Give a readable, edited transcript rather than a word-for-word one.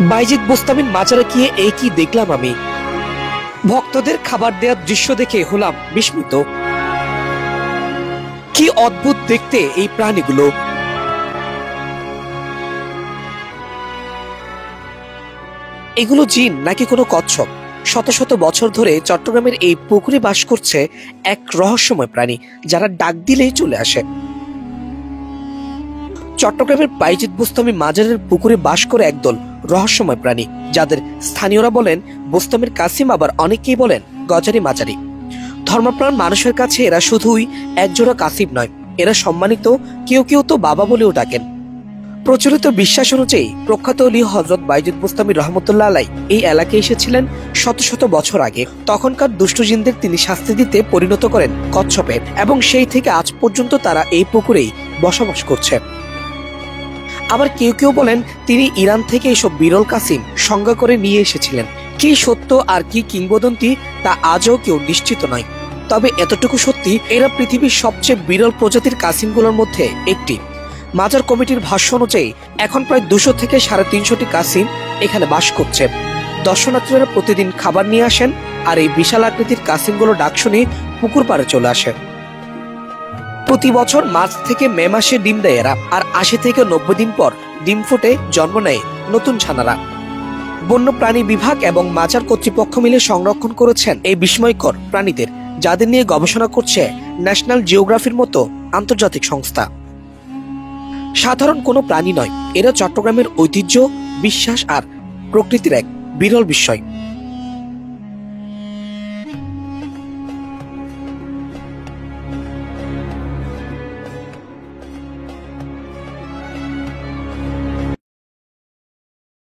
বাইজিদ বোস্তামির মাজারে গিয়ে কি দেখলাম আমি! ভক্তদের খাবার দেওয়ার দৃশ্য দেখে হলাম বিস্মিত। কি অদ্ভুত দেখতে এই প্রাণীগুলো! এগুলো জিন নাকি কোনো কচ্ছপ? শত শত বছর ধরে চট্টগ্রামের এই পুকুরে বাস করছে এক রহস্যময় প্রাণী, যারা ডাক দিলেই চলে আসে। চট্টগ্রামের বাইজিদ বোস্তামি মাজারের পুকুরে বাস করে একদল রহস্যময় প্রাণী, যাদের স্থানীয়রা বলেন বোস্তামির কাসিম, আবার অনেকেই বলেন গজারি মাজারি। ধর্মপ্রাণ মানুষের কাছে এরা শুধুই একজোড়া কাসিম নয়, এরা সম্মানিত, কেউ কেউ তো বাবা বলেও ডাকেন। প্রচলিত বিশ্বাস অনুযায়ী প্রখ্যাত ওলি হযরত বাইজিদ বোস্তামি রহমতুল্লাহ আলাইহি এই এলাকায় এসেছিলেন শত শত বছর আগে। তখনকার দুষ্ট জিনদের তিনি শাস্তি দিতে পরিণত করেন কচ্ছপে, এবং সেই থেকে আজ পর্যন্ত তারা এই পুকুরেই বসবাস করছে। আবার কেউ কেউ বলেন তিনি ইরান থেকে এসব বিরল কাসিম সংগ্রহ করে নিয়ে এসেছিলেন। কি সত্য আর কি কিংবদন্তি তা আজও কেউ নিশ্চিত নয়, তবে এতটুকু সত্যি, এরা পৃথিবীর সবচেয়ে বিরল প্রজাতির কাসিমগুলোর মধ্যে একটি। মাজার কমিটির ভাষ্য অনুযায়ী এখন প্রায় 200 থেকে 350টি কাসিম এখানে বাস করছে। দর্শনার্থীরা প্রতিদিন খাবার নিয়ে আসেন, আর এই বিশাল আকৃতির কাসিমগুলো ডাক শুনে পুকুর পাড়ে চলে আসে। প্রতি বছর মার্চ থেকে মে মাসে ডিম দেয় এরা, আর 80 থেকে 90 দিন পর ডিম ফুটে জন্ম নেয় নতুন ছানারা। বন্য প্রাণী বিভাগ এবং মাজার কর্তৃপক্ষ মিলে সংরক্ষণ করেছেন এই বিস্ময়কর প্রাণীদের, যাদের নিয়ে গবেষণা করছে ন্যাশনাল জিওগ্রাফির মতো আন্তর্জাতিক সংস্থা। সাধারণ কোনো প্রাণী নয়, এরা চট্টগ্রামের ঐতিহ্য, বিশ্বাস আর প্রকৃতির এক বিরল বিস্ময়।